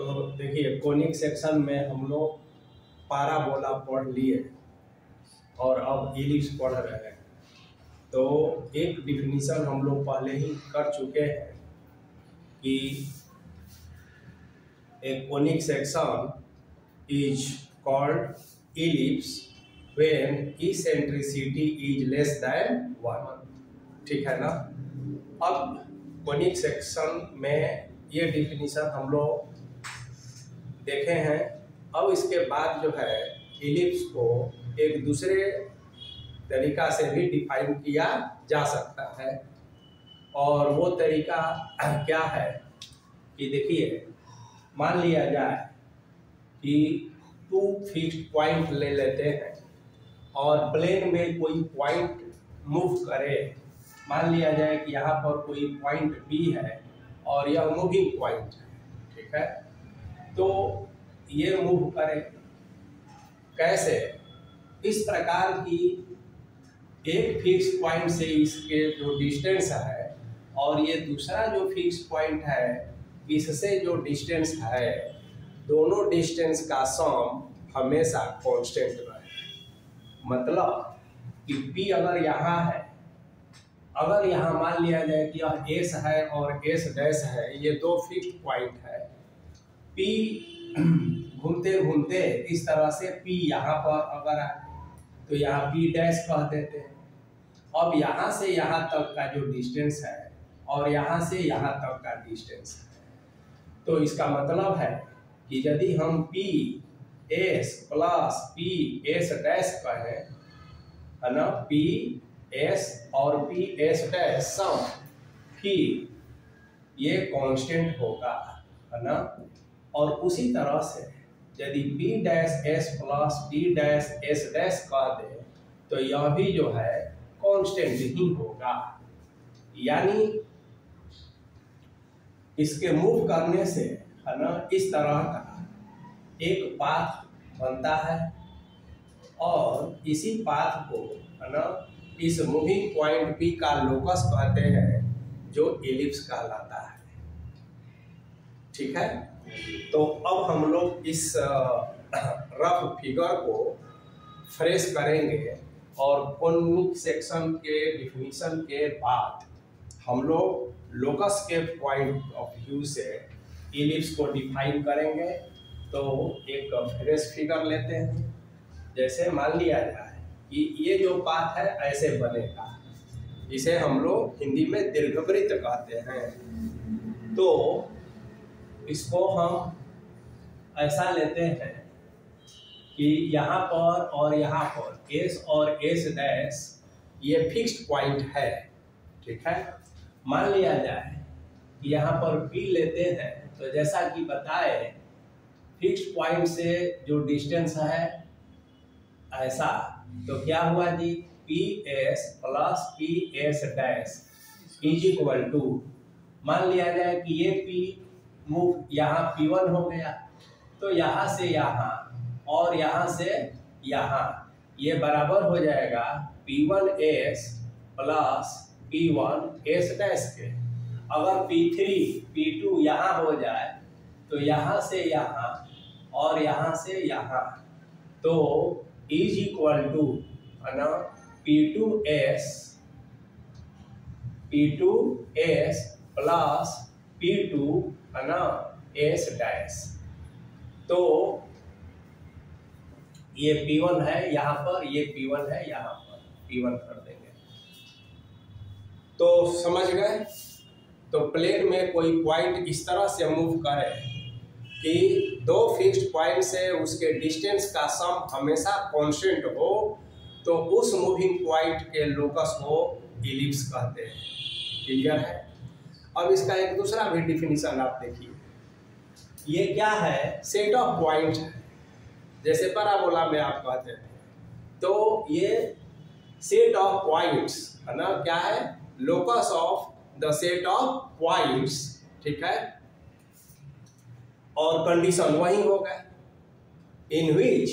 तो देखिए conic section में हम लोग पाराबोला पढ़ लिए और अब इलिप्स पढ़ रहे हैं। तो एक डिफिनीशन हम लोग पहले ही कर चुके हैं कि a conic section is called ellipse when eccentricity is less than 1। ठीक है ना। अब कोनिक सेक्शन में ये डिफिनीशन हम लोग देखे हैं। अब इसके बाद जो है इलिप्स को एक दूसरे तरीका से भी डिफाइन किया जा सकता है। और वो तरीका क्या है कि देखिए, मान लिया जाए कि 2 फिक्स्ड पॉइंट ले लेते हैं और प्लेन में कोई पॉइंट मूव करे। मान लिया जाए कि यहाँ पर कोई पॉइंट बी है और यह मूविंग पॉइंट है। ठीक है, तो ये मूव करे कैसे? इस प्रकार की एक फिक्स पॉइंट से इसके जो डिस्टेंस है और ये दूसरा जो फिक्स पॉइंट है इससे जो डिस्टेंस है, दोनों डिस्टेंस का सम हमेशा कांस्टेंट रहे। मतलब कि P अगर यहाँ है, अगर यहाँ मान लिया जाए कि यह S है और S डैश है, ये दो फिक्स्ड पॉइंट है। P घूमते घूमते इस तरह से P यहाँ पर अगर आए तो यहाँ P डैश कह देते हैं। अब यहाँ से यहाँ तक का जो डिस्टेंस है और यहाँ से यहाँ तक का डिस्टेंस है, तो इसका मतलब है कि यदि हम P S plus P S dash कहें, है ना, P S और P S डैश सम, फिर ये कांस्टेंट होगा, है ना। और उसी तरह से यदि P dash S plus P dash S dash कह दे तो यह भी जो है कांस्टेंट ही होगा। यानी इसके मूव करने से, है ना, इस तरह का एक पाथ बनता है और इसी पाथ को, है ना, इस मूविंग पॉइंट P का लोकस कहते हैं, जो इलिप्स कहलाता है। ठीक है, तो अब हम लोग इस रफ फिगर को फ्रेश करेंगे और कोनिक सेक्शन के डिफिनीशन के बाद हम लोग लोकस के पॉइंट ऑफ व्यू से इलिप्स को डिफाइन करेंगे। तो एक फ्रेश फिगर लेते हैं। जैसे मान लिया जाए कि ये जो पाथ है ऐसे बनेगा, इसे हम लोग हिंदी में दीर्घवृत्त कहते हैं। तो इसको हम ऐसा लेते हैं कि यहाँ पर और यहाँ पर S और S डैश ये फिक्स्ड पॉइंट है। ठीक है, मान लिया जाए कि यहाँ पर P लेते हैं, तो जैसा कि बताए फिक्स्ड पॉइंट से जो डिस्टेंस है ऐसा, तो क्या हुआ जी, PS plus PS dash is equal to, मान लिया जाए कि ये P मूव यहाँ P1 हो गया, तो यहाँ से यहाँ और यहाँ से यहाँ ये बराबर हो जाएगा P1S प्लस P1S डैश के। अगर P3 P2 यहाँ हो जाए तो यहाँ से यहाँ और यहाँ से यहाँ, तो इज इक्वल टू, है ना, P2S प्लस P2, है ना, S डैश। तो ये P1 है यहाँ पर, ये P1 है यहाँ पर, P1 कर देंगे। तो समझ गए। तो प्लेन में कोई पॉइंट इस तरह से मूव करे कि दो फिक्स्ड पॉइंट से उसके डिस्टेंस का सम हमेशा कांस्टेंट हो, तो उस मूविंग पॉइंट के लोकस को इलिप्स कहते हैं। क्लियर है। अब इसका एक दूसरा भी डिफिनीशन आप देखिए। ये क्या है? सेट ऑफ पॉइंट है, जैसे पैराबोला में आप कहते हैं। तो ये सेट ऑफ पॉइंट्स, है ना, क्या है? Locus of the set of points. ठीक है, और कंडीशन वही होगा in which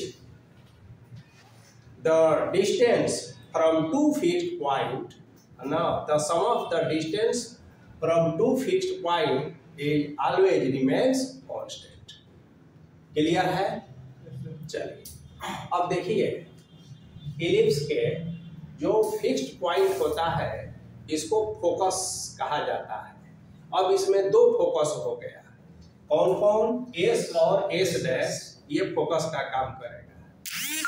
the distance from two fixed point, है ना, the sum of the distance from two fixed point is always remains constant। Clear है? चलिए अब देखिए, इलिप्स के जो फिक्स्ड पॉइंट होता है इसको फोकस कहा जाता है। अब इसमें दो फोकस हो गया, कौन कौन? एस और एस डैश, ये फोकस का काम करेगा।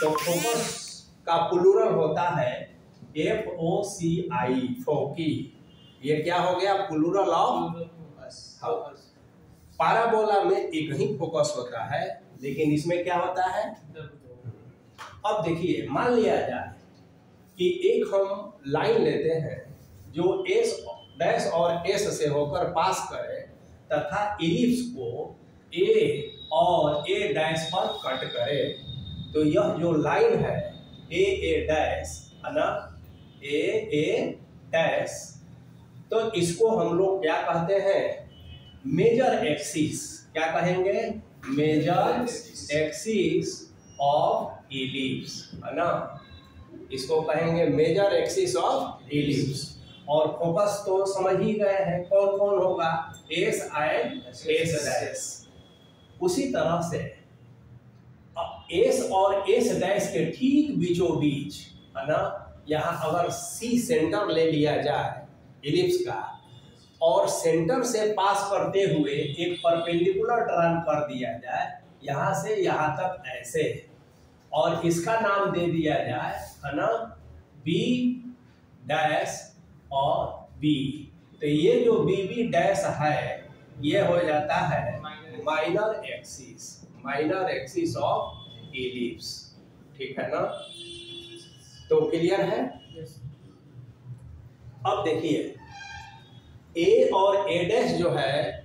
तो फोकस का प्लूरल होता है FOCI, फोकी। ये क्या हो गया? Plural of focus. पैराबोला में एक ही फोकस होता है, लेकिन इसमें क्या होता है? अब देखिए, मान लिया जाए कि एक हम लाइन लेते हैं जो एस डैश और एस से होकर पास करे तथा इलिप्स को ए और ए डैश पर कट करे। तो यह जो लाइन है ए डैश है ना, ए डैश, तो इसको हम लोग क्या कहते हैं? Major axis. क्या कहेंगे? मेजर एक्सिस ऑफ इलिप्स, है ना, इसको कहेंगे मेजर एक्सिस ऑफ इलिप्स। और फोकस तो समझ ही गए हैं कौन कौन होगा? S and S dash. उसी तरह से एस और एस डैश के ठीक बीचों बीच, है ना, यहाँ अगर सी सेंटर ले लिया जाए इलिप्स का और सेंटर से पास करते हुए एक परपेंडिकुलर ड्रॉ कर दिया जाए यहाँ से यहाँ तक ऐसे, और इसका नाम दे दिया जाए, है ना, बी डैश और बी। तो ये जो बी डैश है ये हो जाता है माइनर एक्सिस ऑफ इलिप्स। ठीक है ना? तो क्लियर है? अब देखिए, ए और ए डैश जो है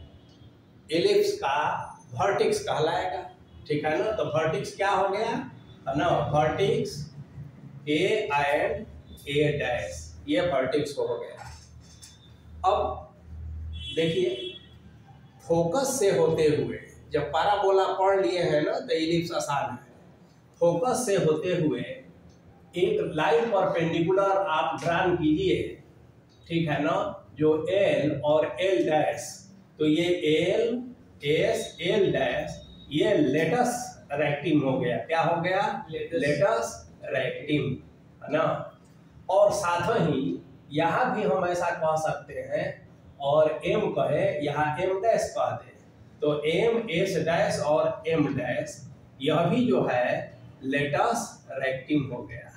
इलिप्स का वर्टेक्स कहलाएगा। ठीक है ना? तो वर्टेक्स क्या हो गया, है ना, vertex A and A dash, ये वर्टेक्स हो गया। अब देखिए, फोकस से होते हुए, जब पैराबोला पढ़ लिए हैं ना तो इलिप्स आसान है। फोकस से होते हुए एक लाइन परपेंडिकुलर आप ड्रॉ कीजिए, ठीक है ना, जो एल और एल डैश, तो ये एल एस एल डैश, ये लेटस रेक्टिम हो गया। क्या हो गया? लेटस रेक्टिम, है ना। और साथ ही यहाँ भी हम ऐसा कह सकते हैं, और एम कहे, यहाँ एम डैश कह दे, तो एम एस डैश और एम डैश, यह भी जो है लेटस रेक्टिम हो गया।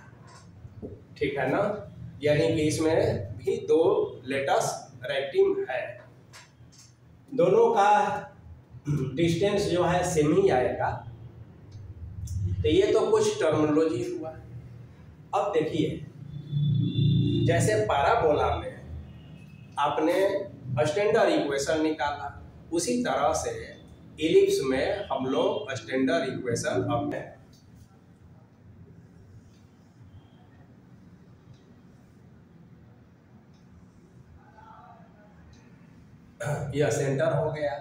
ठीक है ना? यानी कि इसमें भी दो लेटस रेक्टिम है। दोनों का डिस्टेंस जो है सेम ही आएगा। तो ये तो कुछ टर्मिनोलॉजी हुआ। अब देखिए, जैसे पैराबोला में आपने स्टैंडर्ड इक्वेशन निकाला, उसी तरह से इलिप्स में हम लोग स्टैंडर्ड इक्वेशन अपने यह सेंटर हो गया,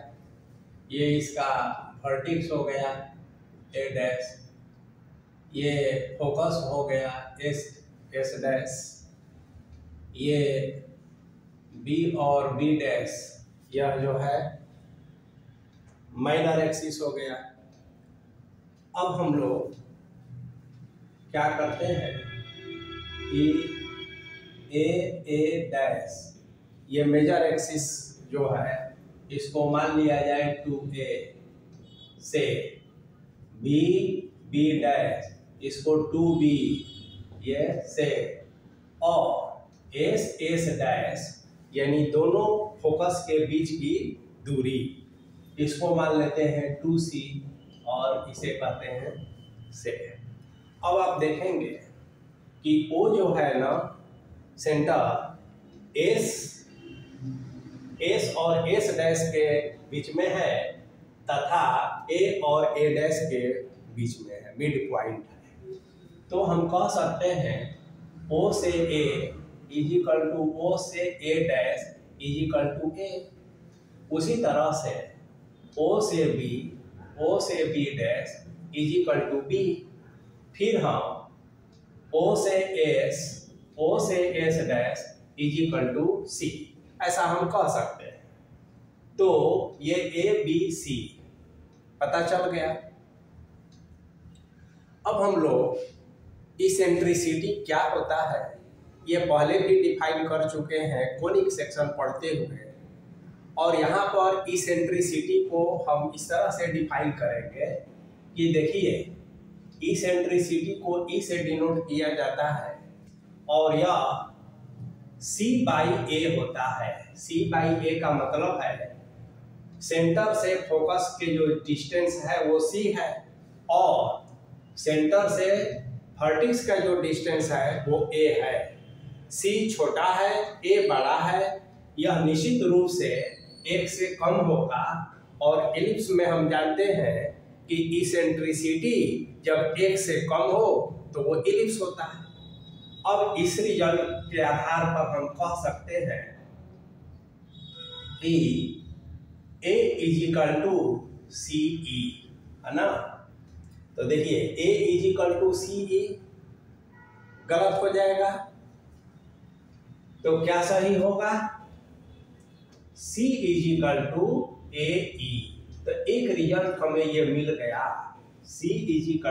ये इसका वर्टेक्स हो गया ए डैश, ये फोकस हो गया एस डैश, ये बी और बी डैश, यह जो है माइनर एक्सिस हो गया। अब हम लोग क्या करते हैं कि ए डैश, ये मेजर एक्सिस जो है इसको मान लिया जाए 2a से, बी डैश इसको 2b ये से, और एस डैश यानी दोनों फोकस के बीच की दूरी, इसको मान लेते हैं 2c और इसे कहते हैं से। अब आप देखेंगे कि ओ जो है ना सेंटर एस और एस डैश के बीच में है, तथा ए और ए डैश के बीच में है, मिड पॉइंट है। तो हम कह सकते हैं ओ से A is equal to O से A dash is equal to A. उसी तरह से ओ से B dash is equal to B. फिर हम ओ से S dash is equal to C, ऐसा हम कह सकते हैं। तो ये ए बी सी पता चल गया। अब हम लोग इसेंट्रिसिटी क्या होता है ये पहले भी डिफाइन कर चुके हैं कोनिक सेक्शन पढ़ते हुए, और यहाँ पर इसेंट्रिसिटी को हम इस तरह से डिफाइन करेंगे कि देखिए इसेंट्रिसिटी को ई से डिनोट किया जाता है और यह C/A होता है। C/A का मतलब है सेंटर से फोकस के जो डिस्टेंस है वो C है और सेंटर से वर्टेक्स का जो डिस्टेंस है वो A है। C छोटा है, A बड़ा है, यह निश्चित रूप से 1 से कम होगा और एलिप्स में हम जानते हैं कि इसेंट्रिसिटी जब 1 से कम हो तो वो एलिप्स होता है। अब इस रिजल्ट के आधार पर हम कह सकते हैं कि A = CE है ना। तो देखिए A = CE गलत हो जाएगा, तो क्या सही होगा? C = AE। तो एक रिजल्ट हमें ये मिल गया C =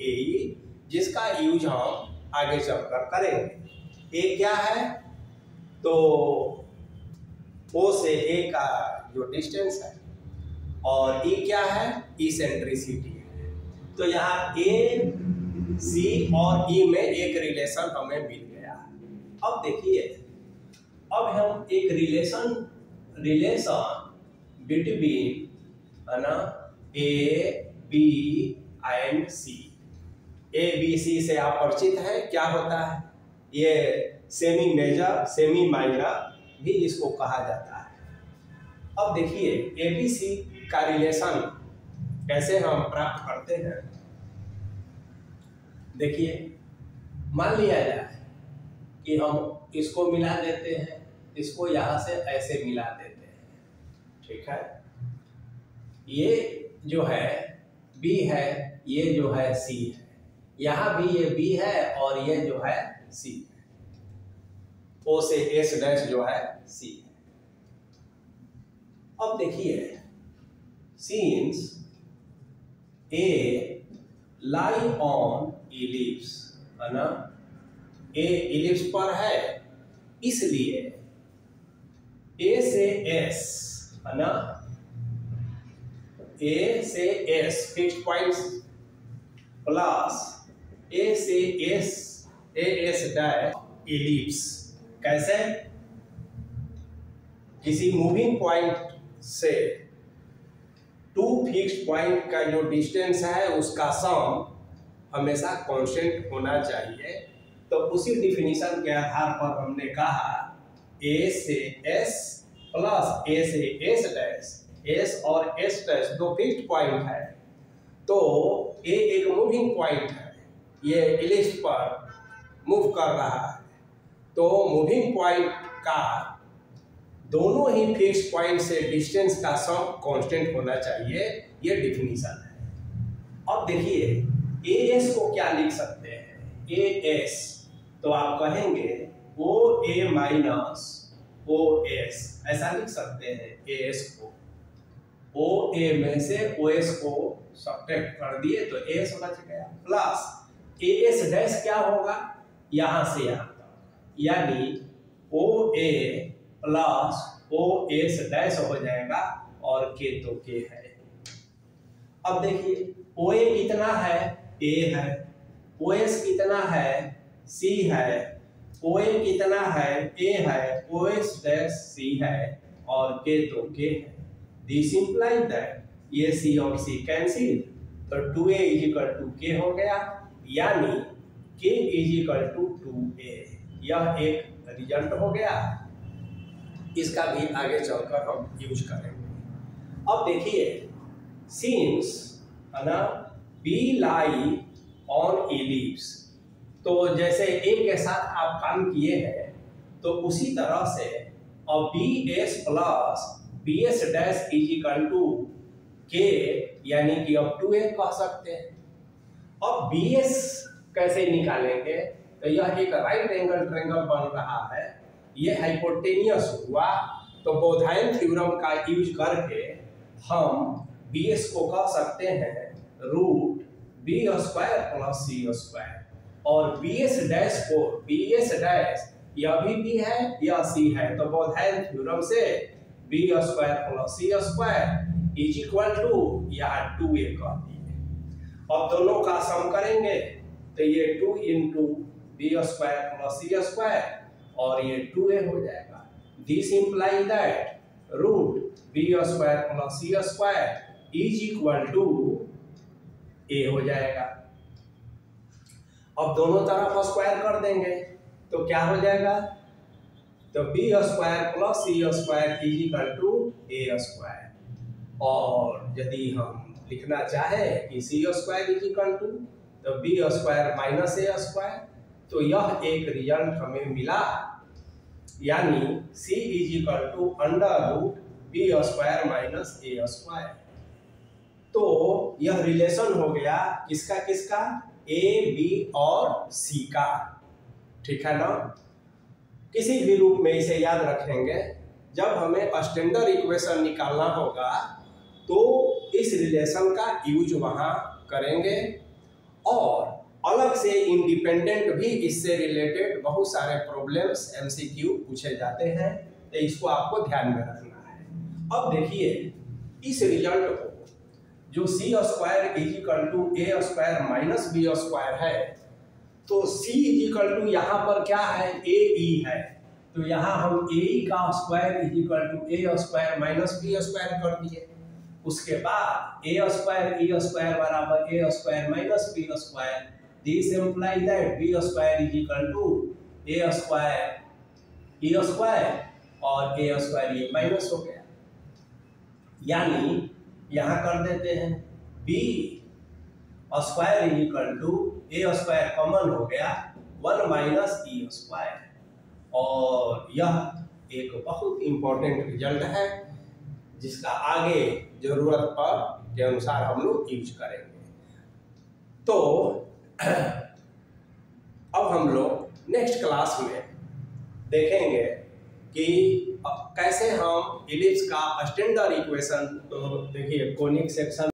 AE, जिसका यूज हम आगे चलकर करेंगे। A क्या है? तो O से A का जो डिस्टेंस है और E क्या है? इसेंट्रिसिटी है। तो यहाँ A, C और E में एक रिलेशन हमें मिल गया। अब देखिए, अब हम एक रिलेशन बिटवीन है ना A, B and C। A, B, C से आप परिचित हैं, क्या होता है? ये सेमी मेजर, सेमी माइनर भी इसको कहा जाता है। अब देखिए ABC का रिलेशन कैसे हम प्राप्त करते हैं। देखिए मान लिया जाए कि हम इसको मिला देते हैं, इसको यहाँ से ऐसे मिला देते हैं, ठीक है। ये जो है B है, ये जो है C है, यहाँ भी ये B है और ये जो है C है। O से S' जो है C है। अब देखिए since A lie on ellipse है ना, A इलिप्स पर है, इसलिए A से S है ना, A से S fixed points plus A से S AS' इलिप्स। कैसे? किसी मूविंग पॉइंट से टू फिक्स्ड पॉइंट का जो डिस्टेंस है उसका सम हमेशा कांस्टेंट होना चाहिए। तो उसी डिफिनीशन के आधार पर हमने कहा A से S प्लस A से S', S और S' दो फिक्स्ड पॉइंट है, तो A एक मूविंग पॉइंट है, ये इलिप्स पर मूव कर रहा है, तो मूविंग पॉइंट का दोनों ही फिक्स्ड पॉइंट से डिस्टेंस का सम कांस्टेंट होना चाहिए, ये डिफिनीशन है। अब देखिए AS को क्या लिख सकते हैं? AS तो आप कहेंगे OA माइनस OS, ऐसा लिख सकते हैं AS को। OA में से OS को सब्ट्रैक्ट कर दिए तो AS बच गया, प्लस AS' क्या होगा? यहाँ से यहाँ तक, यानी OA प्लस OS' हो जाएगा और K तो K है। अब देखिए OA कितना है? A है। OS कितना है? C है। OA कितना है? A है। OS' C है और K तो K है। This implies that ये C और C कैंसिल, तो 2A = K हो गया, यानी K = 2A। यह एक रिजल्ट हो गया, इसका भी आगे चलकर हम यूज करेंगे। अब देखिए since है ना B lie on ellipse, तो जैसे A के साथ आप काम किए हैं तो उसी तरह से अब BS प्लस BS' = K, यानी कि अब 2A कह सकते हैं। अब BS कैसे निकालेंगे? तो यह एक राइट एंगल ट्रायंगल बन रहा है, ये हाइपोटेनियस हुआ, तो बोधायन थ्योरम का यूज करके हम BS को कह सकते हैं B square plus C square, और बी एस डैश को बी एस डैश यह भी बी है या सी है, तो बोधायन थ्योरम से B square plus C square is equal to यहाँ 2a कर दिए। अब दोनों का सम करेंगे तो ये 2 into B square plus C square और ये 2a हो जाएगा। This imply that root B square plus C square is equal to a हो जाएगा। अब दोनों तरफ स्क्वायर कर देंगे तो क्या हो जाएगा, तो B square plus C square is equal to A square, और यदि हम लिखना चाहें कि C square is equal to तो B square minus A square, तो यह एक रिजल्ट हमें मिला, यानी C is equal to under root B square minus A square. तो यह रिलेशन हो गया किसका किसका, ए बी और सी का, ठीक है ना। किसी भी रूप में इसे याद रखेंगे, जब हमें स्टैंडर्ड इक्वेशन निकालना होगा तो इस रिलेशन का यूज वहां करेंगे, और अलग से इंडिपेंडेंट भी इससे रिलेटेड बहुत सारे प्रॉब्लम्स एमसीक्यू पूछे जाते हैं, तो इसको आपको ध्यान में रखना है। अब देखिए इस रिजल्ट को, जो C square is equal to A square minus B square है, तो c इज इक्वल टू यहाँ पर क्या है, ए ई है, तो यहाँ हम ए ई का square is equal to A square minus B square कर दिए। उसके बाद ए स्क्वायर ई स्क्वायर बराबर A square minus B square, this imply that B square is equal to A square E square और A square ये minus हो गया, यानी यहाँ कर देते हैं B square is equal to A square common हो गया 1 माइनस ई स्क्वायर, और यह एक बहुत इंपॉर्टेंट रिजल्ट है जिसका आगे जरूरत पर के अनुसार हम लोग यूज करेंगे। तो अब हम लोग नेक्स्ट क्लास में देखेंगे कि कैसे हम इलिप्स का स्टैंडर्ड इक्वेशन, तो देखिए कोनिक सेक्शन